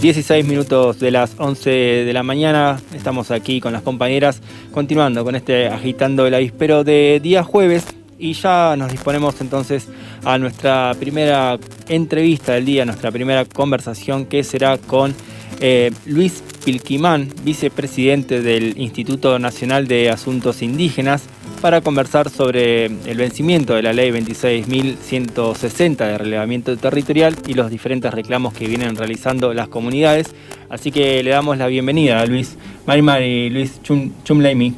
16 minutos de las 11 de la mañana. Estamos aquí con las compañeras, continuando con Agitando el Avispero de día jueves. Y ya nos disponemos entonces a nuestra primera entrevista del día, nuestra primera conversación, que será con Luis Pilquimán, vicepresidente del Instituto Nacional de Asuntos Indígenas, para conversar sobre el vencimiento de la Ley 26.160 de relevamiento territorial y los diferentes reclamos que vienen realizando las comunidades. Así que le damos la bienvenida a Luis. Mari Luis Chumleimi.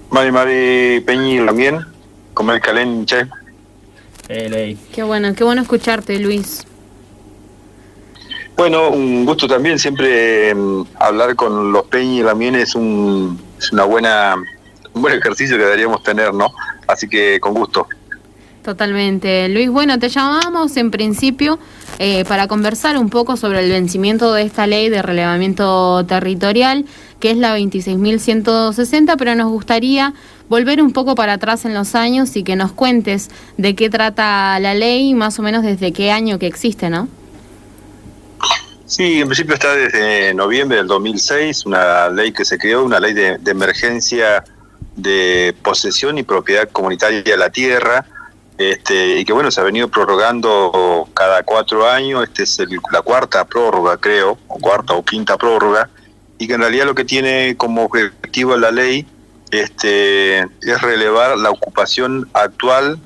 Mari Peñi también, como el Calén Che. Qué bueno escucharte, Luis. Bueno, un gusto también, siempre hablar con los Peñi también es un buen ejercicio que deberíamos tener, ¿no? Así que con gusto. Totalmente. Luis, bueno, te llamamos en principio para conversar un poco sobre el vencimiento de esta ley de relevamiento territorial, que es la 26.160, pero nos gustaría volver un poco para atrás en los años y que nos cuentes de qué trata la ley, más o menos desde qué año que existe, ¿no? Sí, en principio está desde noviembre del 2006, una ley que se creó, una ley de emergencia de posesión y propiedad comunitaria de la tierra, y que bueno, se ha venido prorrogando cada 4 años. Es la cuarta prórroga, creo, o cuarta o quinta prórroga, y que en realidad lo que tiene como objetivo la ley es relevar la ocupación actual,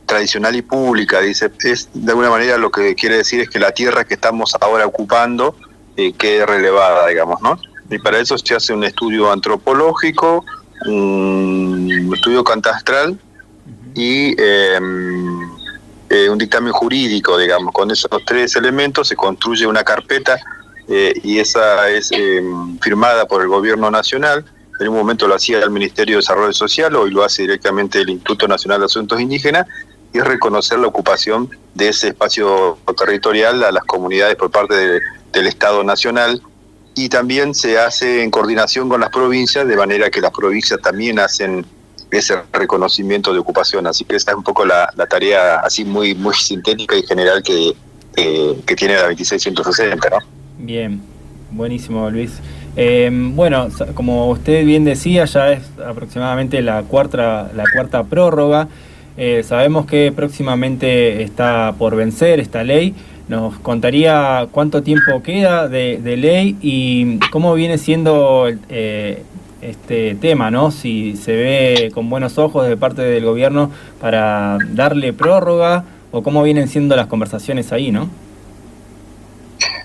tradicional y pública. Dice, es de alguna manera lo que quiere decir es que la tierra que estamos ahora ocupando quede relevada, digamos, ¿no? Y para eso se hace un estudio antropológico, un estudio catastral y un dictamen jurídico, digamos. Con esos 3 elementos se construye una carpeta y esa es firmada por el gobierno nacional. En un momento lo hacía el Ministerio de Desarrollo Social, hoy lo hace directamente el Instituto Nacional de Asuntos Indígenas, y es reconocer la ocupación de ese espacio territorial a las comunidades por parte del Estado Nacional. Y también se hace en coordinación con las provincias, de manera que las provincias también hacen ese reconocimiento de ocupación. Así que esa es un poco la tarea así muy sintética y general que tiene la 26.160, ¿no? Bien, buenísimo, Luis. Bueno, como usted bien decía, ya es aproximadamente la cuarta prórroga. Sabemos que próximamente está por vencer esta ley. ¿Nos contaría cuánto tiempo queda de ley y cómo viene siendo este tema, ¿no? Si se ve con buenos ojos de parte del gobierno para darle prórroga, o cómo vienen siendo las conversaciones ahí, ¿no?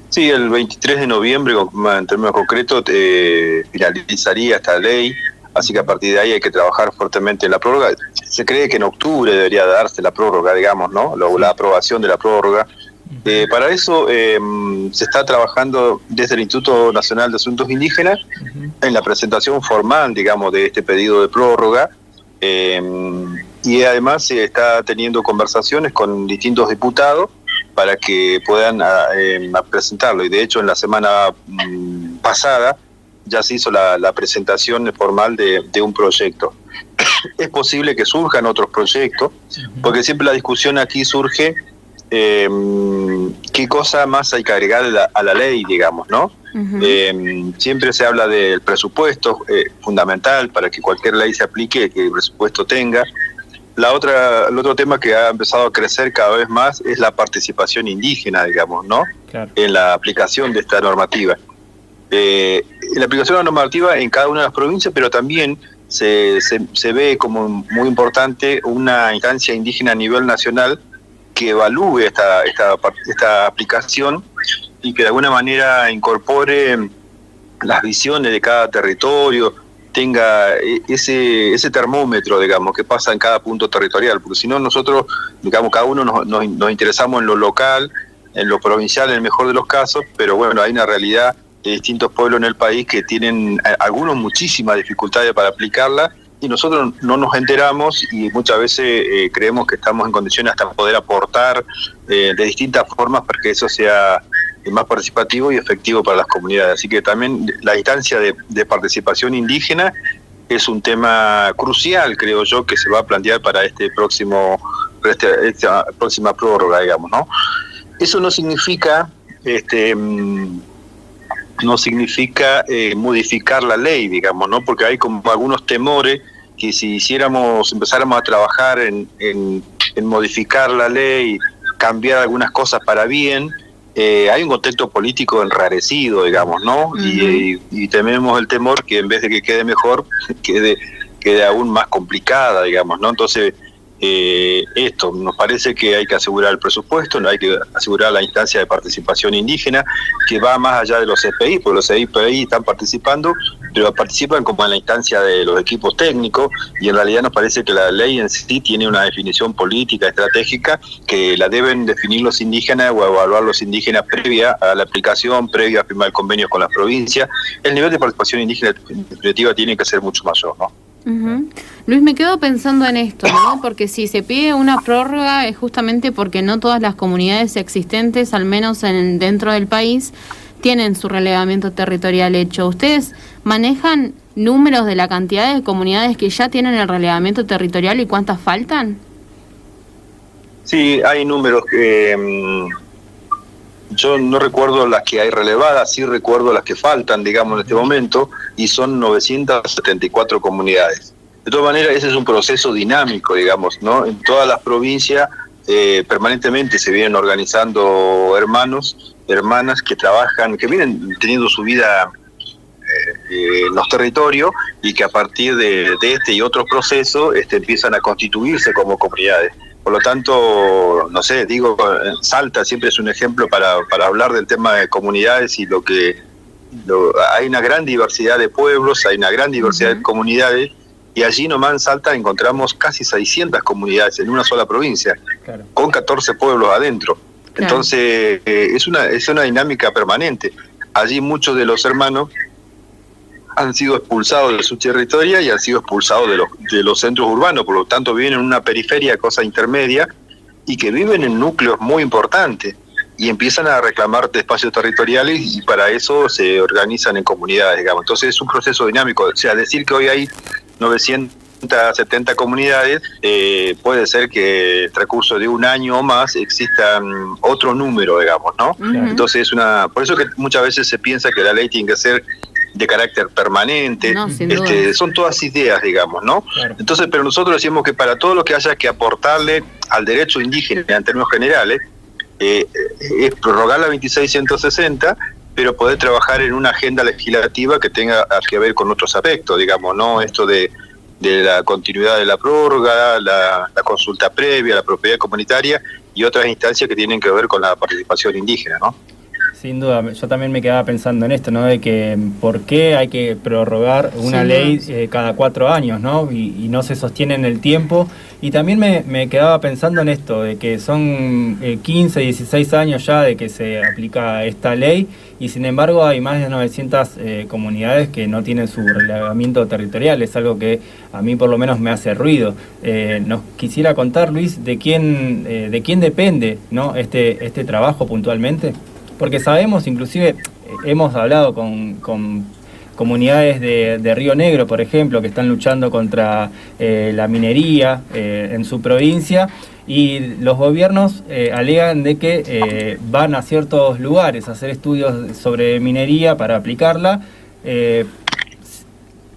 Sí, el 23 de noviembre, en términos concretos, finalizaría esta ley, así que a partir de ahí hay que trabajar fuertemente en la prórroga. Se cree que en octubre debería darse la prórroga, digamos, ¿no? La aprobación de la prórroga. Para eso se está trabajando desde el Instituto Nacional de Asuntos Indígenas en la presentación formal, digamos, de este pedido de prórroga, y además se está teniendo conversaciones con distintos diputados para que puedan presentarlo. Y de hecho en la semana pasada ya se hizo la presentación formal de un proyecto. Es posible que surjan otros proyectos, porque siempre la discusión aquí surge qué cosa más hay que agregar a la ley, digamos, ¿no? Siempre se habla del presupuesto, fundamental para que cualquier ley se aplique, que el presupuesto tenga. El otro tema que ha empezado a crecer cada vez más es la participación indígena, digamos, ¿no? Claro. En la aplicación de esta normativa. La aplicación de la normativa en cada una de las provincias, pero también se ve como muy importante una instancia indígena a nivel nacional que evalúe esta aplicación y que de alguna manera incorpore las visiones de cada territorio, tenga ese termómetro, digamos, que pasa en cada punto territorial, porque si no nosotros, digamos, cada uno nos interesamos en lo local, en lo provincial, en el mejor de los casos, pero bueno, hay una realidad de distintos pueblos en el país que tienen algunos muchísimas dificultades para aplicarla, y nosotros no nos enteramos y muchas veces creemos que estamos en condiciones hasta poder aportar de distintas formas para que eso sea más participativo y efectivo para las comunidades. Así que también la instancia de participación indígena es un tema crucial, creo yo, que se va a plantear para esta próxima prórroga, digamos, ¿no? Eso no significa no significa modificar la ley, digamos, ¿no? Porque hay como algunos temores que si empezáramos a trabajar en modificar la ley, cambiar algunas cosas para bien, hay un contexto político enrarecido, digamos, ¿no? Uh-huh. Y tememos el temor que en vez de que quede mejor, quede aún más complicada, digamos, ¿no? Entonces, esto, nos parece que hay que asegurar el presupuesto, hay que asegurar la instancia de participación indígena, que va más allá de los CPI, porque los CPI están participando, pero participan como en la instancia de los equipos técnicos, y en realidad nos parece que la ley en sí tiene una definición política, estratégica, que la deben definir los indígenas o evaluar los indígenas previa a la aplicación, previa a firmar convenios con las provincias. El nivel de participación indígena en definitiva tiene que ser mucho mayor, ¿no? Uh-huh. Luis, me quedo pensando en esto, ¿no? Porque si se pide una prórroga es justamente porque no todas las comunidades existentes, al menos dentro del país, tienen su relevamiento territorial hecho. ¿Ustedes manejan números de la cantidad de comunidades que ya tienen el relevamiento territorial y cuántas faltan? Sí, hay números que yo no recuerdo las que hay relevadas, sí recuerdo las que faltan, digamos, en este momento, y son 974 comunidades. De todas maneras, ese es un proceso dinámico, digamos, ¿no? En todas las provincias permanentemente se vienen organizando hermanas que trabajan, que vienen teniendo su vida en los territorios, y que a partir de este y otros procesos empiezan a constituirse como comunidades. Por lo tanto, no sé, digo, Salta siempre es un ejemplo para hablar del tema de comunidades, y hay una gran diversidad de pueblos, hay una gran diversidad de comunidades, y allí nomás en Salta encontramos casi 600 comunidades en una sola provincia, claro, con 14 pueblos adentro. Claro. Entonces, es una dinámica permanente. Allí muchos de los hermanos han sido expulsados de su territorio y han sido expulsados de los centros urbanos, por lo tanto viven en una periferia, cosa intermedia, y que viven en núcleos muy importantes, y empiezan a reclamar espacios territoriales, y para eso se organizan en comunidades, digamos. Entonces es un proceso dinámico. O sea, decir que hoy hay 970 comunidades, puede ser que en el transcurso de un año o más existan otro número, digamos, ¿no? Uh-huh. Entonces por eso que muchas veces se piensa que la ley tiene que ser de carácter permanente, no, son todas ideas, digamos, ¿no? Claro. Entonces, pero nosotros decimos que para todo lo que haya que aportarle al derecho indígena en términos generales, es prorrogar la 2660, pero poder trabajar en una agenda legislativa que tenga que ver con otros aspectos, digamos, ¿no? Esto de la continuidad de la prórroga, la consulta previa, la propiedad comunitaria y otras instancias que tienen que ver con la participación indígena, ¿no? Sin duda, yo también me quedaba pensando en esto, ¿no? De que por qué hay que prorrogar una ley cada 4 años, ¿no? Y no se sostiene en el tiempo. Y también me quedaba pensando en esto, de que son 15, 16 años ya de que se aplica esta ley, y sin embargo hay más de 900 comunidades que no tienen su relevamiento territorial. Es algo que a mí por lo menos me hace ruido. Nos quisiera contar, Luis, de quién depende, ¿no? este trabajo puntualmente. Porque sabemos, inclusive hemos hablado con comunidades de Río Negro, por ejemplo, que están luchando contra la minería en su provincia, y los gobiernos alegan de que van a ciertos lugares a hacer estudios sobre minería para aplicarla,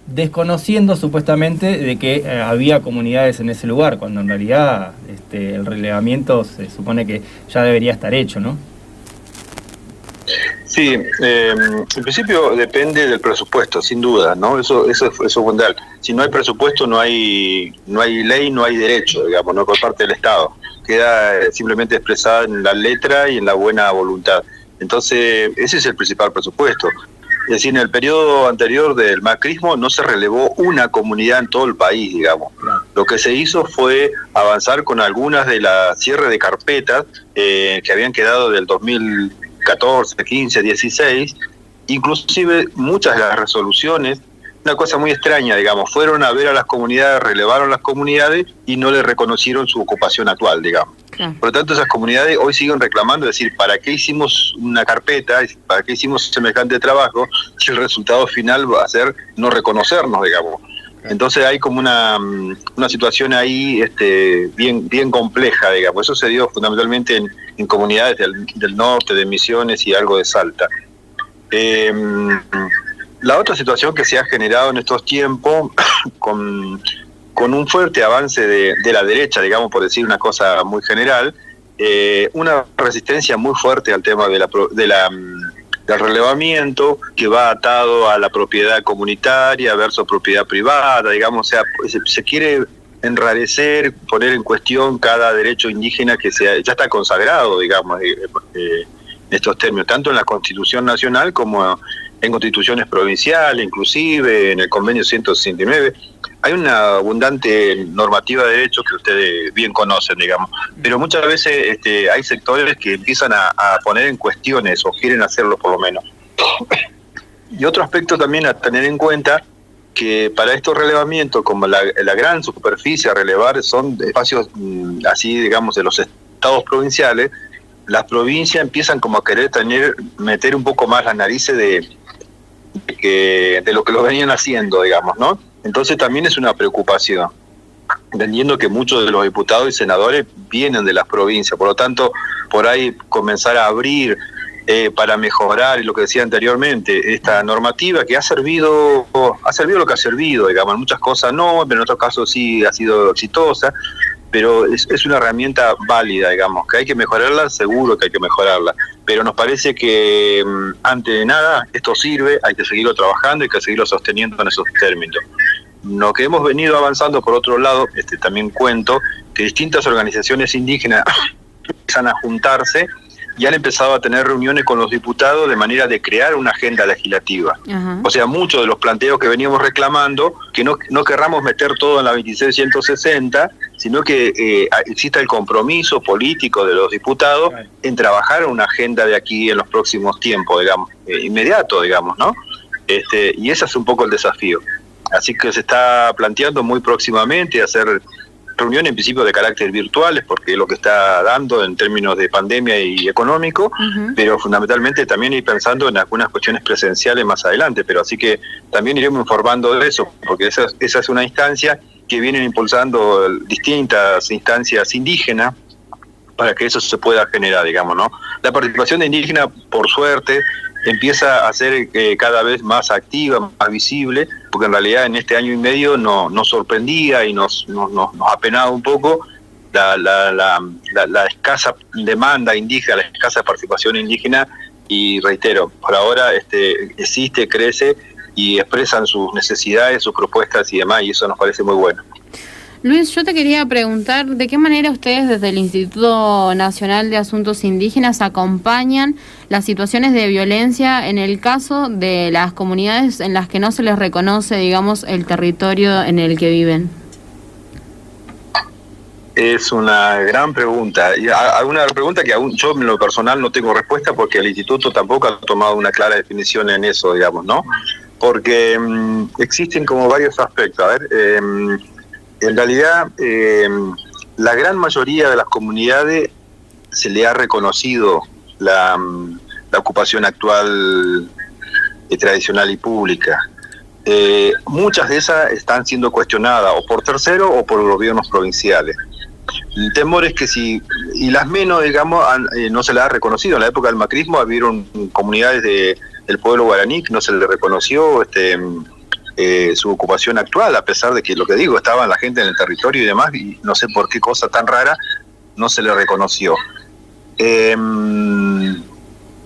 desconociendo supuestamente de que había comunidades en ese lugar, cuando en realidad el relevamiento se supone que ya debería estar hecho, ¿no? Sí, en principio depende del presupuesto, sin duda, ¿no? Eso es fundamental. Si no hay presupuesto, no hay ley, no hay derecho, digamos, no por parte del Estado. Queda simplemente expresada en la letra y en la buena voluntad. Entonces, ese es el principal presupuesto. Es decir, en el periodo anterior del macrismo no se relevó una comunidad en todo el país, digamos. Lo que se hizo fue avanzar con algunas de las cierres de carpetas que habían quedado del 2014, 15, 16, inclusive muchas de las resoluciones, una cosa muy extraña, digamos, fueron a ver a las comunidades, relevaron las comunidades y no les reconocieron su ocupación actual, digamos. Claro. Por lo tanto, esas comunidades hoy siguen reclamando, es decir, ¿para qué hicimos una carpeta? ¿Para qué hicimos semejante trabajo si el resultado final va a ser no reconocernos, digamos? Entonces hay como una situación ahí bien compleja, digamos. Eso se dio fundamentalmente en comunidades del norte, de Misiones y algo de Salta. La otra situación que se ha generado en estos tiempos, con un fuerte avance de la derecha, digamos, por decir una cosa muy general, una resistencia muy fuerte al tema del relevamiento, que va atado a la propiedad comunitaria versus propiedad privada, digamos. O sea, se quiere enrarecer, poner en cuestión cada derecho indígena que ya está consagrado, digamos, en estos términos, tanto en la Constitución Nacional como en constituciones provinciales, inclusive en el Convenio 169. Hay una abundante normativa de derechos que ustedes bien conocen, digamos, pero muchas veces hay sectores que empiezan a poner en cuestiones, o quieren hacerlo por lo menos. Y otro aspecto también a tener en cuenta, que para estos relevamientos, como la gran superficie a relevar, son espacios así, digamos, de los estados provinciales. Las provincias empiezan como a querer meter un poco más las narices de lo que lo venían haciendo, digamos, ¿no? Entonces también es una preocupación, entendiendo que muchos de los diputados y senadores vienen de las provincias. Por lo tanto, por ahí comenzar a abrir para mejorar, y lo que decía anteriormente, esta normativa que ha servido lo que ha servido, digamos. En muchas cosas no, pero en otros casos sí ha sido exitosa, pero es una herramienta válida, digamos. Que hay que mejorarla, seguro que hay que mejorarla, pero nos parece que antes de nada esto sirve, hay que seguirlo trabajando, hay que seguirlo sosteniendo en esos términos. Lo que hemos venido avanzando, por otro lado, también cuento que distintas organizaciones indígenas empiezan a juntarse y han empezado a tener reuniones con los diputados de manera de crear una agenda legislativa. Uh-huh. O sea, muchos de los planteos que veníamos reclamando, que no querramos meter todo en la 26160, sino que exista el compromiso político de los diputados en trabajar en una agenda de aquí en los próximos tiempos, digamos, inmediato, digamos, ¿no? Y ese es un poco el desafío. Así que se está planteando muy próximamente hacer reuniones en principio de carácter virtuales, porque es lo que está dando en términos de pandemia y económico, uh-huh. Pero fundamentalmente también ir pensando en algunas cuestiones presenciales más adelante. Pero así que también iremos informando de eso, porque esa es una instancia que vienen impulsando distintas instancias indígenas para que eso se pueda generar, digamos, ¿no? La participación de indígenas, por suerte, empieza a ser cada vez más activa, más visible, porque en realidad en este año y medio nos sorprendía y nos apenaba un poco la escasa demanda indígena, la escasa participación indígena, y reitero, por ahora existe, crece y expresan sus necesidades, sus propuestas y demás, y eso nos parece muy bueno. Luis, yo te quería preguntar, ¿de qué manera ustedes desde el Instituto Nacional de Asuntos Indígenas acompañan las situaciones de violencia en el caso de las comunidades en las que no se les reconoce, digamos, el territorio en el que viven? Es una gran pregunta, y una pregunta que aún yo en lo personal no tengo respuesta, porque el Instituto tampoco ha tomado una clara definición en eso, digamos, ¿no? Porque existen como varios aspectos. A ver, en realidad, la gran mayoría de las comunidades se le ha reconocido la ocupación actual tradicional y pública. Muchas de esas están siendo cuestionadas o por terceros o por gobiernos provinciales. El temor es que y las menos, digamos, no se las ha reconocido. En la época del macrismo hubieron comunidades del pueblo guaraní que no se les reconoció su ocupación actual, a pesar de que, lo que digo, estaba la gente en el territorio y demás, y no sé por qué cosa tan rara no se le reconoció.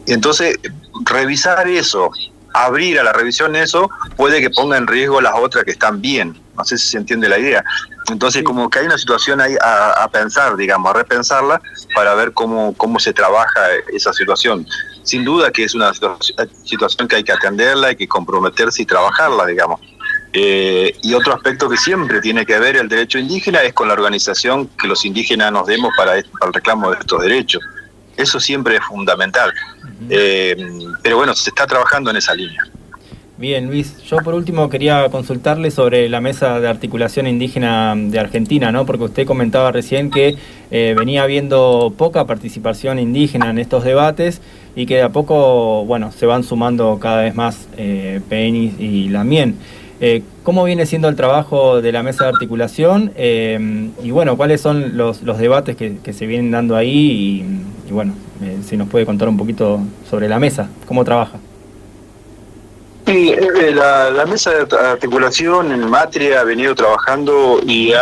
Entonces, revisar eso, abrir a la revisión eso, puede que ponga en riesgo las otras que están bien. No sé si se entiende la idea. Entonces, como que hay una situación ahí a pensar, digamos, a repensarla para ver cómo se trabaja esa situación. Sin duda que es una situación que hay que atenderla, hay que comprometerse y trabajarla, digamos. Y otro aspecto que siempre tiene que ver el derecho indígena es con la organización que los indígenas nos demos para el reclamo de estos derechos. Eso siempre es fundamental. Pero bueno, se está trabajando en esa línea. Bien, Luis, yo por último quería consultarle sobre la Mesa de Articulación Indígena de Argentina, ¿no? Porque usted comentaba recién que venía habiendo poca participación indígena en estos debates y que de a poco, bueno, se van sumando cada vez más PENIS y LAMIEN. ¿Cómo viene siendo el trabajo de la mesa de articulación? Y bueno, ¿cuáles son los debates que se vienen dando ahí? Y bueno, si nos puede contar un poquito sobre la mesa, ¿cómo trabaja? Sí, la mesa de articulación en Matria ha venido trabajando y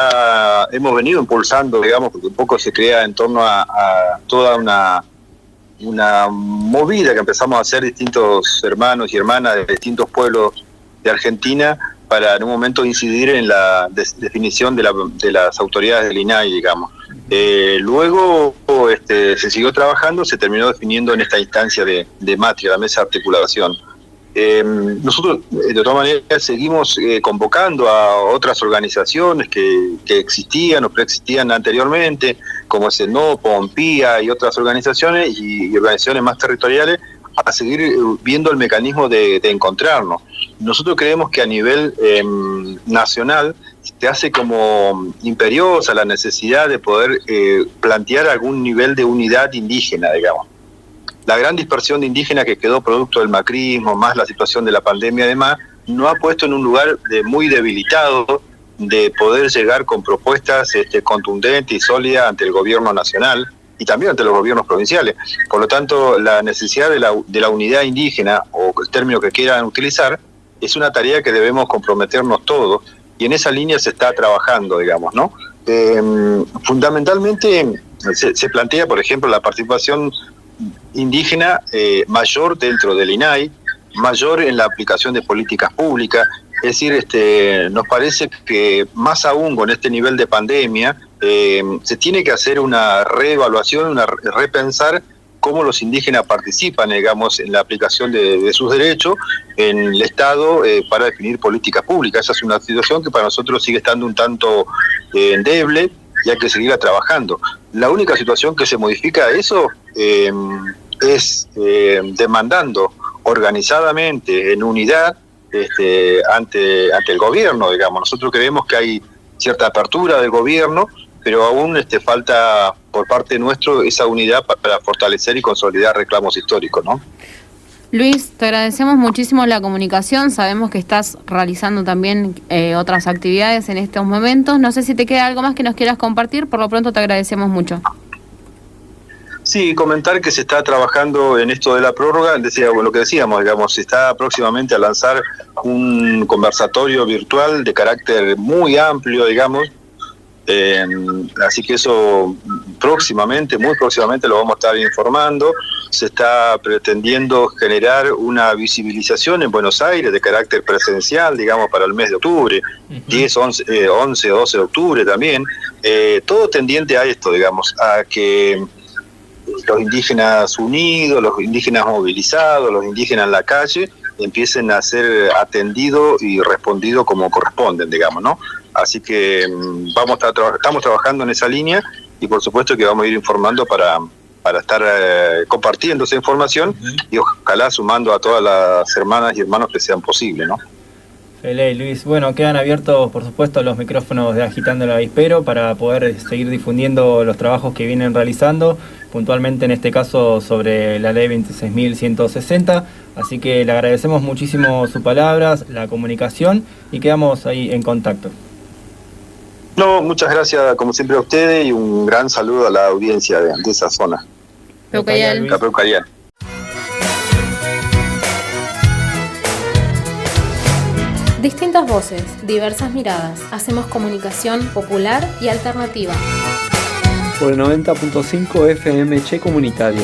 hemos venido impulsando, digamos, porque un poco se crea en torno a toda una movida que empezamos a hacer distintos hermanos y hermanas de distintos pueblos de Argentina para en un momento incidir en la definición de las autoridades del INAI, digamos. Luego se siguió trabajando, se terminó definiendo en esta instancia de Matria, la mesa de articulación. Nosotros de todas maneras seguimos convocando a otras organizaciones que existían o preexistían anteriormente, como SENOPO, OMPIA y otras organizaciones y organizaciones más territoriales, a seguir viendo el mecanismo de encontrarnos. Nosotros creemos que a nivel nacional se hace como imperiosa la necesidad de poder plantear algún nivel de unidad indígena, digamos. La gran dispersión de indígenas que quedó producto del macrismo, más la situación de la pandemia y demás, nos ha puesto en un lugar muy debilitado de poder llegar con propuestas contundentes y sólidas ante el gobierno nacional y también ante los gobiernos provinciales. Por lo tanto, la necesidad de la unidad indígena, o el término que quieran utilizar, es una tarea que debemos comprometernos todos, y en esa línea se está trabajando, digamos, ¿no? Fundamentalmente se plantea, por ejemplo, la participación indígena mayor dentro del INAI, mayor en la aplicación de políticas públicas. Es decir, nos parece que más aún con este nivel de pandemia se tiene que hacer una reevaluación, repensar cómo los indígenas participan, digamos, en la aplicación de sus derechos en el Estado para definir políticas públicas. Esa es una situación que para nosotros sigue estando un tanto endeble y hay que seguirla trabajando. La única situación que se modifica eso es demandando organizadamente, en unidad, ante el gobierno, digamos. Nosotros creemos que hay cierta apertura del gobierno, pero aún falta por parte nuestro esa unidad para fortalecer y consolidar reclamos históricos, ¿no? Luis, te agradecemos muchísimo la comunicación. Sabemos que estás realizando también otras actividades en estos momentos. No sé si te queda algo más que nos quieras compartir. Por lo pronto te agradecemos mucho. Sí, comentar que se está trabajando en esto de la prórroga. Lo que decíamos, digamos, se está próximamente a lanzar un conversatorio virtual de carácter muy amplio, digamos. Así que eso muy próximamente lo vamos a estar informando. Se está pretendiendo generar una visibilización en Buenos Aires de carácter presencial, digamos, para el mes de octubre, 10, 11, 12 de octubre también. Todo tendiente a esto, digamos, a que los indígenas unidos, los indígenas movilizados, los indígenas en la calle empiecen a ser atendidos y respondidos como corresponden, digamos, ¿no? Así que estamos trabajando en esa línea y por supuesto que vamos a ir informando para estar compartiendo esa información y ojalá sumando a todas las hermanas y hermanos que sean posibles, ¿no? Luis, bueno, quedan abiertos por supuesto los micrófonos de Agitando el Avispero para poder seguir difundiendo los trabajos que vienen realizando, puntualmente en este caso sobre la ley 26.160, así que le agradecemos muchísimo sus palabras, la comunicación y quedamos ahí en contacto. No, muchas gracias como siempre a ustedes y un gran saludo a la audiencia de esa zona. Peucayal. Peucayal. Distintas voces, diversas miradas. Hacemos comunicación popular y alternativa. Por el 90.5 FM Che Comunitario.